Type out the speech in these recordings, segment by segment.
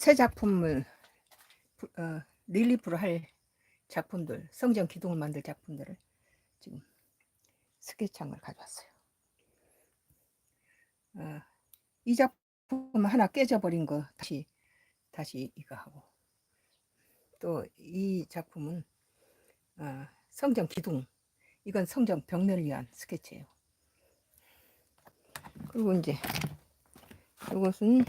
새 작품을 릴리프로 할 작품들, 성전 기둥을 만들 작품들을 지금 스케치한 걸 가져왔어요. 이 작품 하나 깨져버린 거 다시 이거 하고, 또 이 작품은 성전 기둥, 이건 성전 벽면을 위한 스케치예요. 그리고 이제 이것은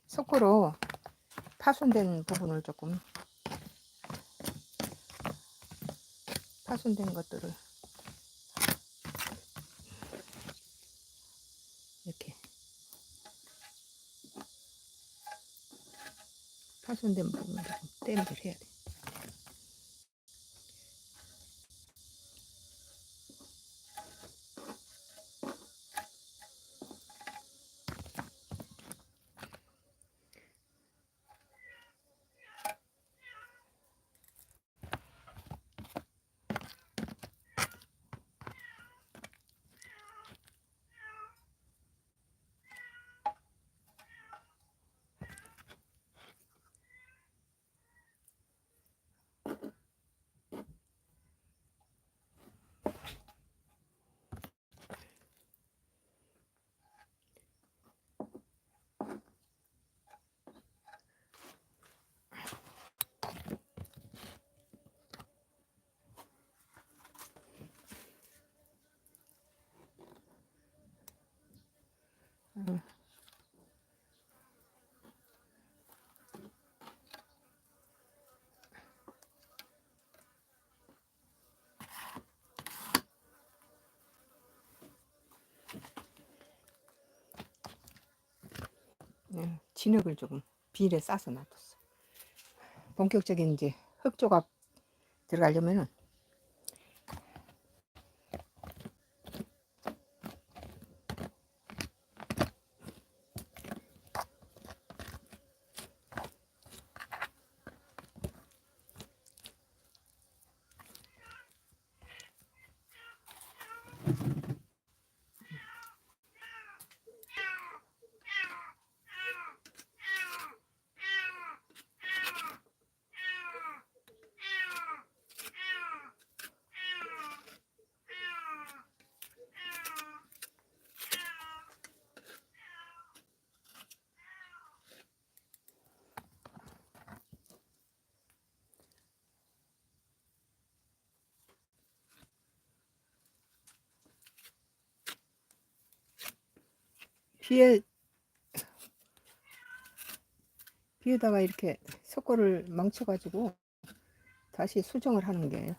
석고로 파손된 부분을 조금, 파손된 것들을 이렇게 파손된 부분을 조금 땜질 해야 돼. 진흙을 조금 비닐에 싸서 놔뒀어. 본격적인 이제 흙 조각 들어가려면은 비에다가 이렇게 석고를 망쳐가지고 다시 수정을 하는 게예요.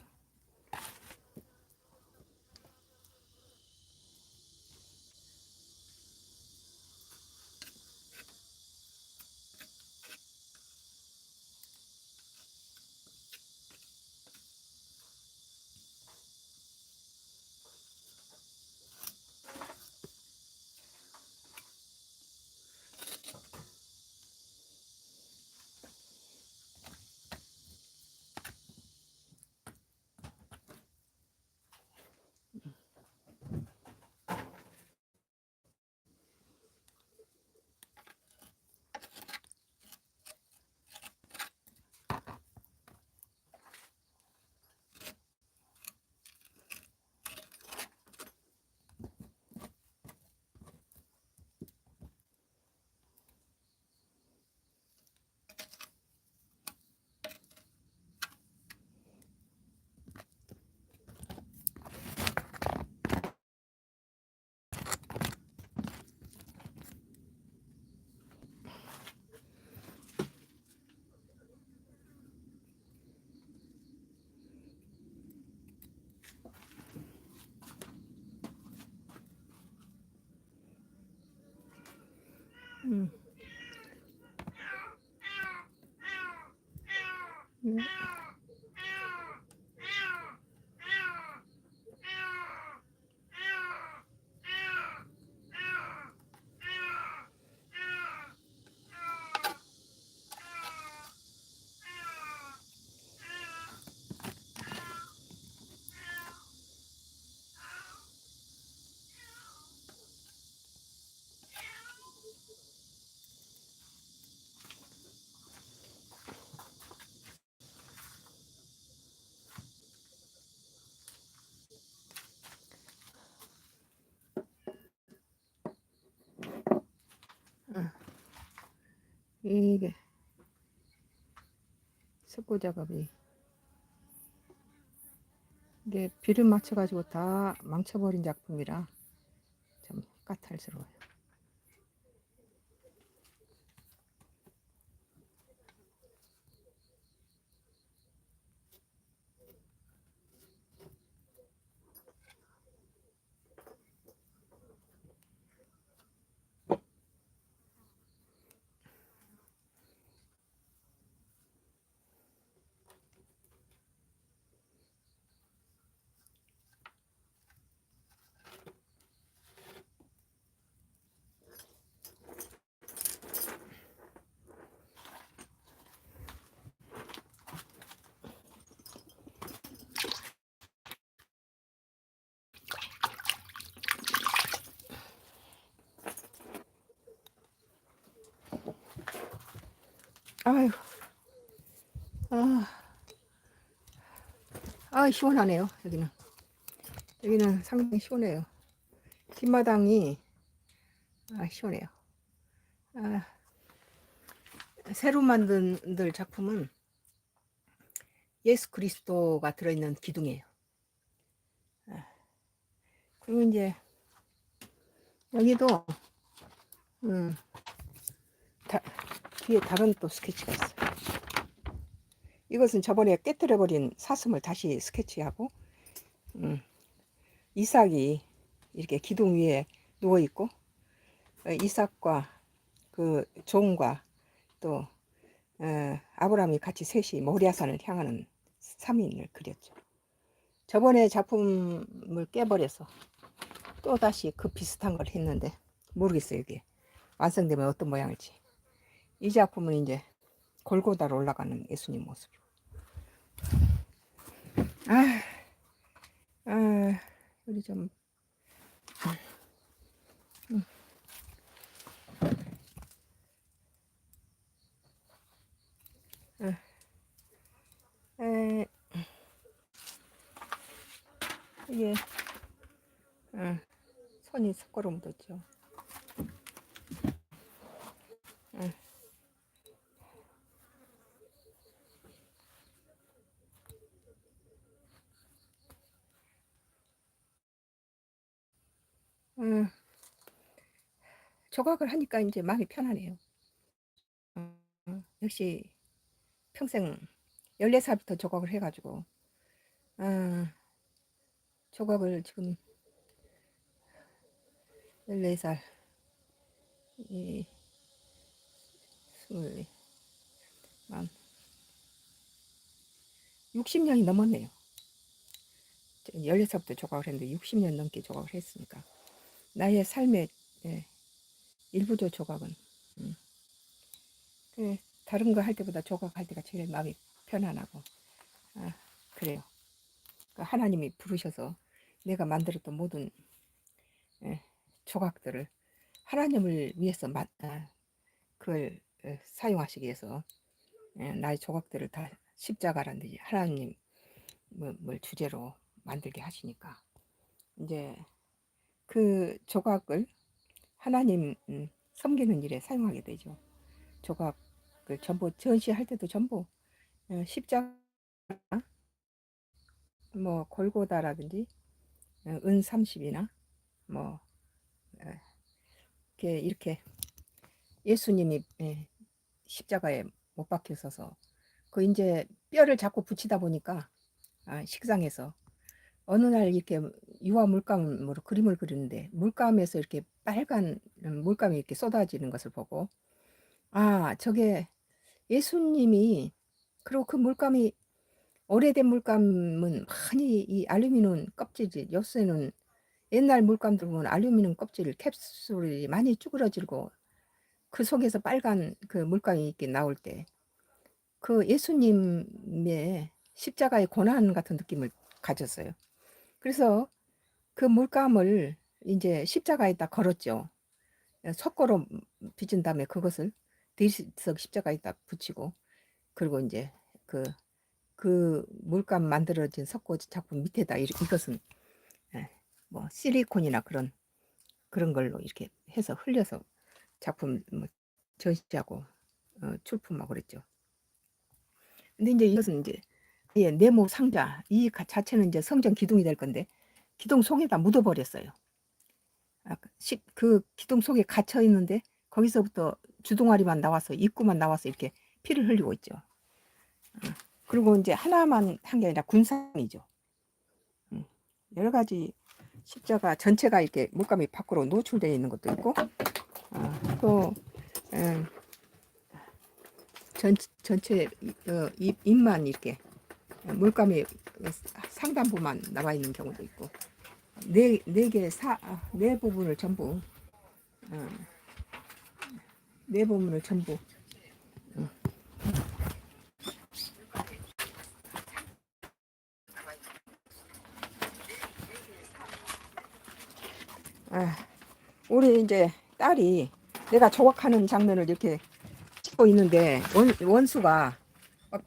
음. 이게 석고 작업이 이게 비를 맞춰가지고 다 망쳐버린 작품이라 참 까탈스러워요. 아유, 아, 시원하네요. 여기는 상당히 시원해요. 뒷마당이 시원해요. 아, 새로 만든 작품은 예수 그리스도가 들어있는 기둥이에요. 그리고 이제 여기도 뒤에 다른 또 스케치가 있어요. 이것은 저번에 깨뜨려버린 사슴을 다시 스케치하고 이삭이 이렇게 기둥 위에 누워있고 이삭과 그 종과 또 아브라함이 같이 셋이 모리아산을 향하는 3인을 그렸죠. 저번에 작품을 깨버려서 또 다시 그 비슷한 걸 했는데 모르겠어요. 이게 완성되면 어떤 모양일지. 이 작품은 이제 골고다로 올라가는 예수님 모습이고. 아, 우리 좀 에, 이게 손이 섞어로 묻었죠. 조각을 하니까 이제 마음이 편하네요. 역시 평생 14살부터 조각을 해가지고 조각을 지금 14살 이 20, 만 60년이 넘었네요. 14살부터 조각을 했는데 60년 넘게 조각을 했으니까 나의 삶의 일부죠. 조각은 다른 거 할 때보다 조각할 때가 제일 마음이 편안하고 그래요. 하나님이 부르셔서 내가 만들었던 모든 조각들을 하나님을 위해서 그걸 사용하시기 위해서 나의 조각들을 다 십자가라는 듯이 하나님을 주제로 만들게 하시니까 이제 그 조각을 하나님 섬기는 일에 사용하게 되죠. 조각을 전부 전시할 때도 전부 십자가 뭐 골고다라든지 은 30이나 뭐 이렇게 예수님이 십자가에 못 박혀서서 그 이제 뼈를 자꾸 붙이다 보니까 식상해서 어느 날 이렇게 유화 물감으로 그림을 그리는데 물감에서 이렇게 빨간 물감이 이렇게 쏟아지는 것을 보고 저게 예수님이 그리고 그 물감이 오래된 물감은 많이 이 알루미늄 껍질이 요새는 옛날 물감들 보면 알루미늄 껍질 캡슐이 많이 쭈그러지고 그 속에서 빨간 그 물감이 이렇게 나올 때 그 예수님의 십자가의 고난 같은 느낌을 가졌어요. 그래서 그 물감을 이제 십자가에다 걸었죠. 석고로 빚은 다음에 그것을 대리석 십자가에다 붙이고 그리고 이제 그 물감 만들어진 석고 작품 밑에다 이것은 뭐 실리콘이나 그런 걸로 이렇게 해서 흘려서 작품 전시하고 출품하고 그랬죠. 근데 이제 이것은 이제 예, 네모 상자 이 자체는 이제 성전 기둥이 될 건데 기둥 속에다 묻어버렸어요. 그 기둥 속에 갇혀 있는데 거기서부터 주둥아리만 나와서 입구만 나와서 이렇게 피를 흘리고 있죠. 그리고 이제 하나만 한 게 아니라 군상이죠. 여러 가지 십자가 전체가 이렇게 물감이 밖으로 노출되어 있는 것도 있고 또 전체 입만 이렇게 물감이 상단부만 나와 있는 경우도 있고 네 부분을 전부 네 부분을 전부 우리 이제 딸이 내가 조각하는 장면을 이렇게 찍고 있는데 원수가 막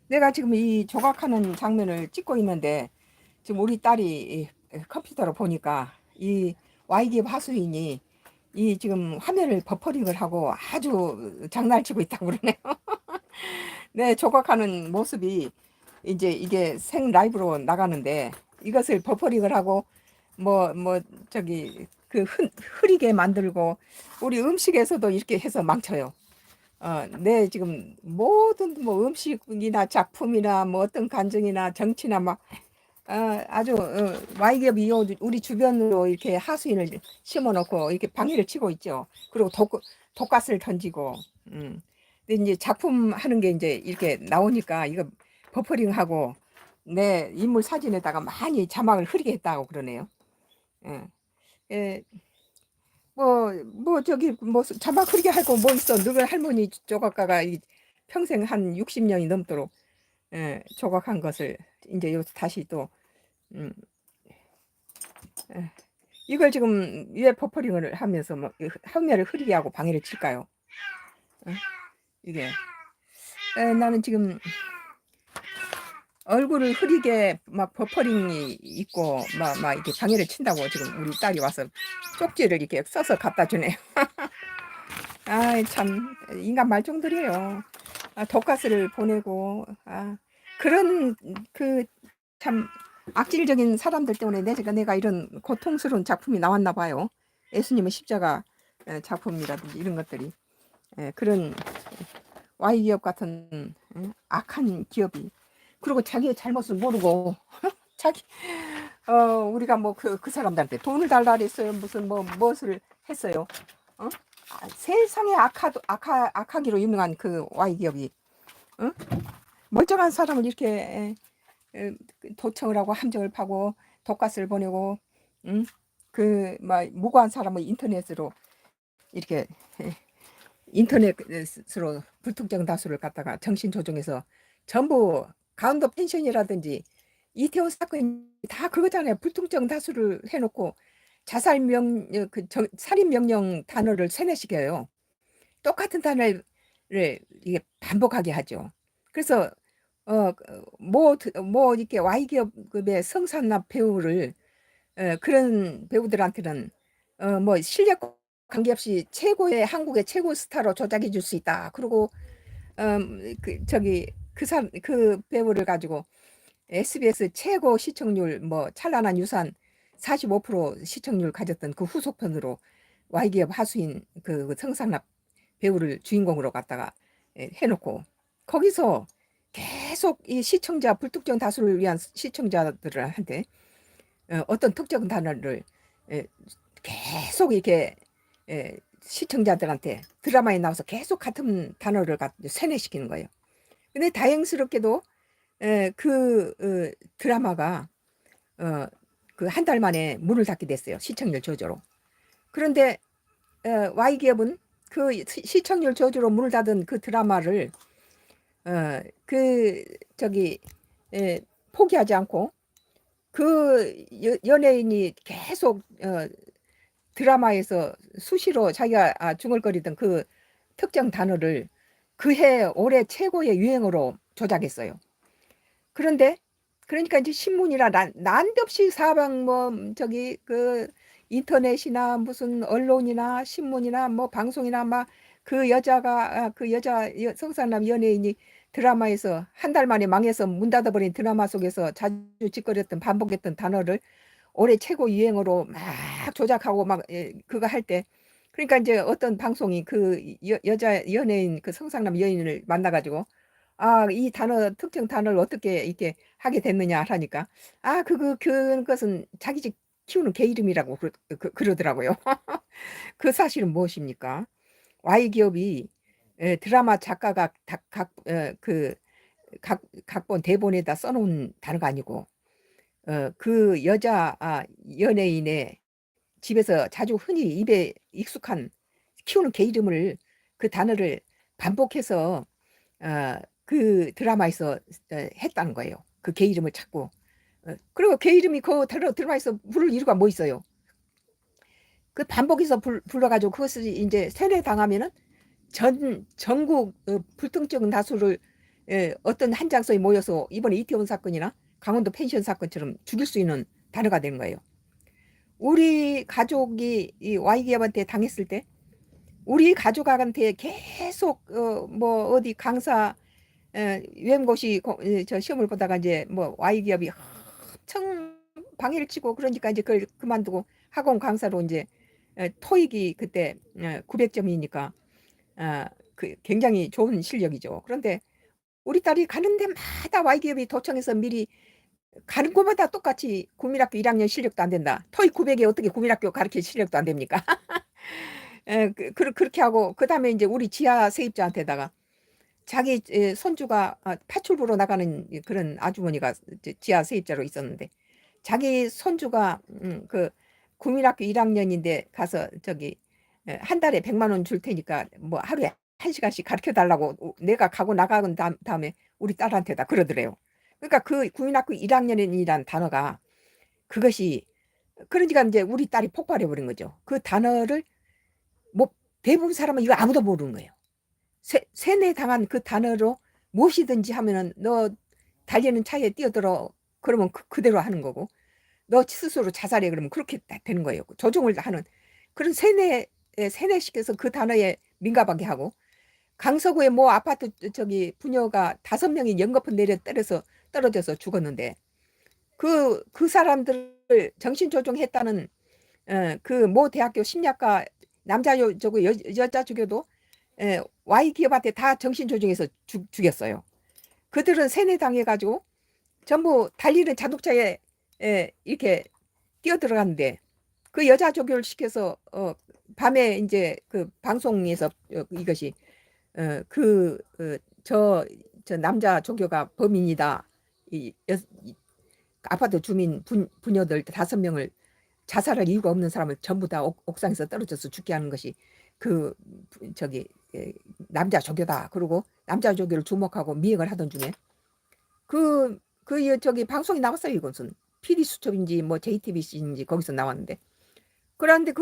내가 지금 이 조각하는 장면을 찍고 있는데 지금 우리 딸이 컴퓨터로 보니까 이 YGF 하수인이 이 지금 화면을 버퍼링을 하고 아주 장난치고 있다고 그러네요. 내 조각하는 모습이 이제 이게 생 라이브로 나가는데 이것을 버퍼링을 하고 뭐 저기 그 흐리게 만들고 우리 음식에서도 이렇게 해서 망쳐요. 네, 지금 모든 뭐 음식이나 작품이나 뭐 어떤 감정이나 정치나 막 아주 YGF이 우리 주변으로 이렇게 하수인을 심어놓고 이렇게 방해를 치고 있죠. 그리고 독가스를 던지고. 근데 이제 작품 하는 게 이제 이렇게 나오니까 이거 버퍼링하고 내 인물 사진에다가 많이 자막을 흐리게 했다고 그러네요. 예. 예, 뭐 저기 뭐 자막 흐리게 하고 뭐 있어. 너희 할머니 조각가가 평생 한 60년이 넘도록 조각한 것을 이제 다시 또 음, 에, 이걸 지금 왜 버퍼링을 하면서 뭐 화면을 흐리게 하고 방해를 칠까요? 이게 나는 지금 얼굴을 흐리게 막 버퍼링이 있고 막 이렇게 방해를 친다고 지금 우리 딸이 와서 쪽지를 이렇게 써서 갖다 주네요. 아이 참 인간 말종들이에요. 독가스를 보내고 그런 그 참 악질적인 사람들 때문에 내가 이런 고통스러운 작품이 나왔나 봐요. 예수님의 십자가 작품이라든지 이런 것들이 그런 Y기업 같은 악한 기업이 그리고 자기의 잘못을 모르고 자기 우리가 뭐 그 사람들한테 돈을 달라 그랬어요. 무슨 뭐 무엇을 했어요. 세상에 악하기로 유명한 그 Y기업이 멀쩡한 사람을 이렇게 도청을 하고 함정을 파고 독가스를 보내고 그막 무고한 사람을 인터넷으로 이렇게 인터넷으로 불특정 다수를 갖다가 정신 조종해서 전부 강원도 펜션이라든지 이태원 사건이 다 그거잖아요. 불특정 다수를 해놓고 살인 명령 단어를 세뇌시켜요. 똑같은 단어를 이게 반복하게 하죠. 그래서 뭐 이렇게 Y기업의 성산납 배우를 그런 배우들한테는 뭐 실력 관계없이 최고의 한국의 최고 스타로 조작해 줄 수 있다. 그리고 그 배우를 가지고 SBS 최고 시청률 뭐 찬란한 유산 45% 시청률 가졌던 그 후속편으로 Y기업 하수인 그 성상납 배우를 주인공으로 갖다가 해놓고 거기서 계속 이 시청자 불특정 다수를 위한 시청자들한테 어떤 특정 단어를 계속 이렇게 시청자들한테 드라마에 나와서 계속 같은 단어를 세뇌시키는 거예요. 근데 다행스럽게도 그 드라마가 그 한 달 만에 문을 닫게 됐어요. 시청률 저조로. 그런데 Y기업은 그 시청률 저조로 문을 닫은 그 드라마를 그 저기 포기하지 않고 그 연예인이 계속 드라마에서 수시로 자기가 중얼거리던 그 특정 단어를 그해 올해 최고의 유행어로 조작했어요. 그런데 그러니까 이제 신문이나 난데없이 사방 뭐 저기 그 인터넷이나 무슨 언론이나 신문이나 뭐 방송이나 막 그 여자가 그 여자 성상남 연예인이 드라마에서 한 달 만에 망해서 문 닫아버린 드라마 속에서 자주 짓거렸던 반복했던 단어를 올해 최고 유행어로 막 조작하고 막 그거 할 때 그러니까 이제 어떤 방송이 그 여자 연예인 그 성상남 연예인을 만나가지고 아, 이 단어 특정 단어를 어떻게 이렇게 하게 됐느냐 하니까 아, 그것은 자기 집 키우는 개 이름이라고 그러더라고요. 그 사실은 무엇입니까? Y 기업이 드라마 작가가 각본 대본에다 써놓은 단어가 아니고 그 여자 연예인의 집에서 자주 흔히 입에 익숙한 키우는 개 이름을 그 단어를 반복해서 그 드라마에서 했다는 거예요. 그 개 이름을 찾고. 그리고 개 이름이 그 드라마에서 부를 이유가 뭐 있어요? 그 반복해서 불러가지고 그것을 이제 세뇌당하면은 전국 불특정 다수를 어떤 한 장소에 모여서 이번에 이태원 사건이나 강원도 펜션 사건처럼 죽일 수 있는 단어가 되는 거예요. 우리 가족이 이 Y기업한테 당했을 때 우리 가족한테 계속 뭐 어디 강사 유엠고시 저 시험을 보다가 이제 뭐 Y기업이 엄청 방해를 치고 그러니까 이제 그걸 그만두고 학원 강사로 이제 토익이 그때 900점이니까 그 굉장히 좋은 실력이죠. 그런데 우리 딸이 가는 데마다 Y기업이 도청해서 미리 가는 곳마다 똑같이 국민학교 1학년 실력도 안 된다. 토익 900에 어떻게 국민학교 가르칠 실력도 안 됩니까? 그렇게 하고 그다음에 이제 우리 지하 세입자한테다가 자기 손주가 파출부로 나가는 그런 아주머니가 지하 세입자로 있었는데 자기 손주가 그 국민학교 1학년인데 가서 저기 한 달에 100만 원 줄 테니까 뭐 하루에 1시간씩 가르쳐 달라고 내가 가고 나가는 다음에 우리 딸한테다 그러더래요. 그러니까 그 국민학교 1학년이란 단어가 그것이 그러니까 이제 우리 딸이 폭발해 버린 거죠. 그 단어를 뭐 대부분 사람은 이거 아무도 모르는 거예요. 세뇌 당한 그 단어로 무엇이든지 하면은 너 달리는 차에 뛰어들어 그러면 그대로 하는 거고 너 스스로 자살해 그러면 그렇게 되는 거예요. 조종을 하는 그런 세뇌시켜서 그 단어에 민감하게 하고 강서구에 뭐 아파트 저기 부녀가 5명이 연거푸 내려 떨어져서 죽었는데 그 사람들을 정신조종했다는 그 모 대학교 심리학과 남자 여자 조교도 Y 기업한테 다 정신조종해서 죽였어요. 그들은 세뇌당해가지고 전부 달리는 자동차에 이렇게 뛰어들어갔는데 그 여자 조교를 시켜서 밤에 이제 그 방송에서 이것이 저 남자 조교가 범인이다. 이 아파트 주민 부녀들 5명을 자살할 이유가 없는 사람을 전부 다 옥상에서 떨어져서 죽게 하는 것이 그 저기 남자 조교다. 그리고 남자 조교를 주목하고 미행을 하던 중에 저기 방송이 나왔어요. 이것은 PD 수첩인지 뭐 JTBC인지 거기서 나왔는데 그런데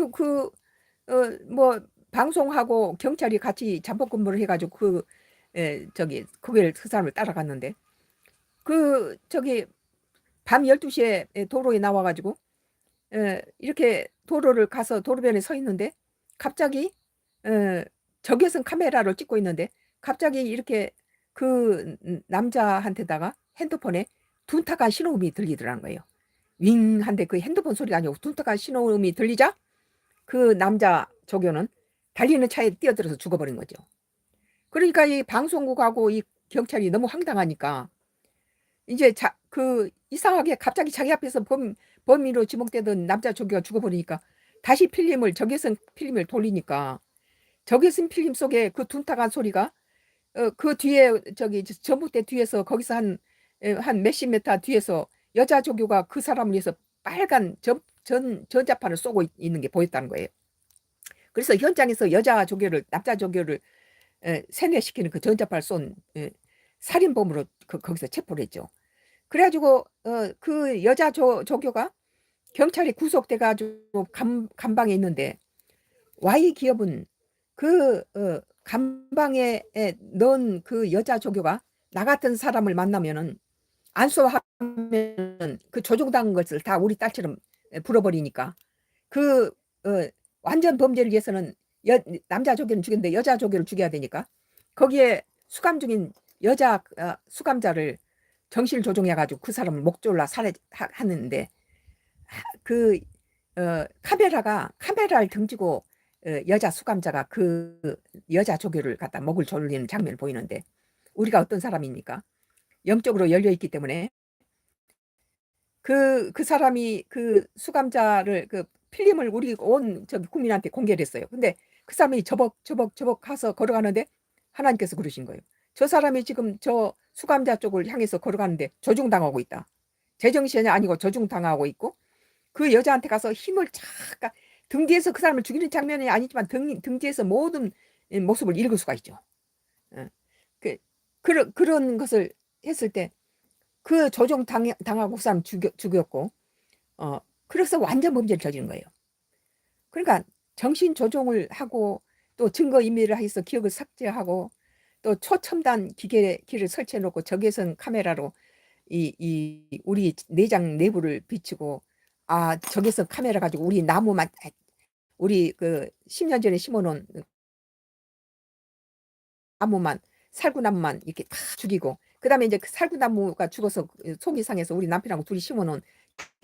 뭐 방송하고 경찰이 같이 잠복 근무를 해가지고 저기 그 사람을 따라갔는데 저기 밤 12시에 도로에 나와가지고 이렇게 도로를 가서 도로변에 서 있는데 갑자기 적외선 카메라를 찍고 있는데 갑자기 이렇게 그 남자한테다가 핸드폰에 둔탁한 신호음이 들리더라는 거예요. 윙 한데 그 핸드폰 소리가 아니고 둔탁한 신호음이 들리자 그 남자 조교는 달리는 차에 뛰어들어서 죽어버린 거죠. 그러니까 이 방송국하고 이 경찰이 너무 황당하니까 이제 이상하게 갑자기 자기 앞에서 범인으로 지목되던 남자 조교가 죽어버리니까 다시 적외선 필름을 돌리니까 적외선 필름 속에 그 둔탁한 소리가 그 뒤에 저기 전봇대 뒤에서 거기서 한 몇십 미터 뒤에서 여자 조교가 그 사람을 위해서 빨간 전자판을 쏘고 있는 게 보였다는 거예요. 그래서 현장에서 남자 조교를 세뇌시키는 그 전자판을 쏜 살인범으로 거기서 체포를 했죠. 그래가지고 그 여자 조교가 경찰에 구속돼가지고 감방에 있는데 Y 기업은 그 감방에 넣은 그 여자 조교가 나 같은 사람을 만나면은 안수하면 그 조종당한 것을 다 우리 딸처럼 불어버리니까 그 완전 범죄를 위해서는 남자 조개는 죽였는데 여자 조개를 죽여야 되니까 거기에 수감 중인 여자 수감자를 정신을 조종해가지고 그 사람을 목 졸라 살해하는데 그 카메라를 등지고 여자 수감자가 그 여자 조교를 갖다 목을 졸리는 장면을 보이는데 우리가 어떤 사람입니까? 영적으로 열려 있기 때문에 그 사람이 그 수감자를 그 필름을 우리 온 저기 국민한테 공개를 했어요. 근데 그 사람이 저벅 가서 걸어가는데 하나님께서 그러신 거예요. 저 사람이 지금 저 수감자 쪽을 향해서 걸어가는데 조종당하고 있다. 제정신이 아니고 조종당하고 있고 그 여자한테 가서 힘을 착 등 뒤에서 그 사람을 죽이는 장면이 아니지만 등 뒤에서 모든 모습을 읽을 수가 있죠. 어. 그런 것을 했을 때 그 조종 당하고 그 사람 죽였고 그래서 완전 범죄를 저지른 거예요. 그러니까 정신 조종을 하고 또 증거 인멸을 해서 기억을 삭제하고 또 초첨단 기계를 설치해 놓고 적외선 카메라로 우리 내장 내부를 비추고 적외선 카메라 가지고 우리 나무만 우리 그 10년 전에 심어놓은 나무만 살구나무만 이렇게 다 죽이고 그다음에 이제 그 살구나무가 죽어서 속이 상해서 우리 남편하고 둘이 심어놓은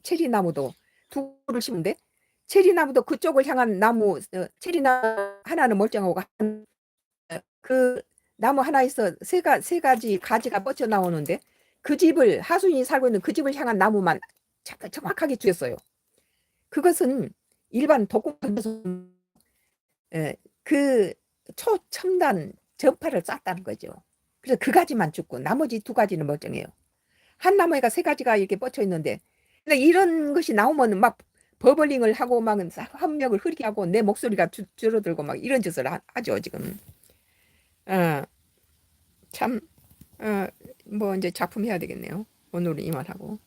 체리나무도 두 그루를 심은데 체리나무도 그쪽을 향한 나무 체리나무 하나는 멀쩡하고 그 나무 하나에서 세 가지 가지가 뻗쳐 나오는데 그 집을 하수인이 살고 있는 그 집을 향한 나무만 정확하게 죽였어요. 그것은 일반 독공 그 초첨단 전파를 쐈다는 거죠. 그래서 그 가지만 죽고 나머지 두 가지는 멀쩡해요. 한 나무에가 세 가지가 이렇게 뻗쳐 있는데 근데 이런 것이 나오면 막 버블링을 하고 막 협력을 흐리게 하고 내 목소리가 줄어들고 막 이런 짓을 하죠 지금. 참 뭐 이제 작품 해야 되겠네요. 오늘은 이만하고.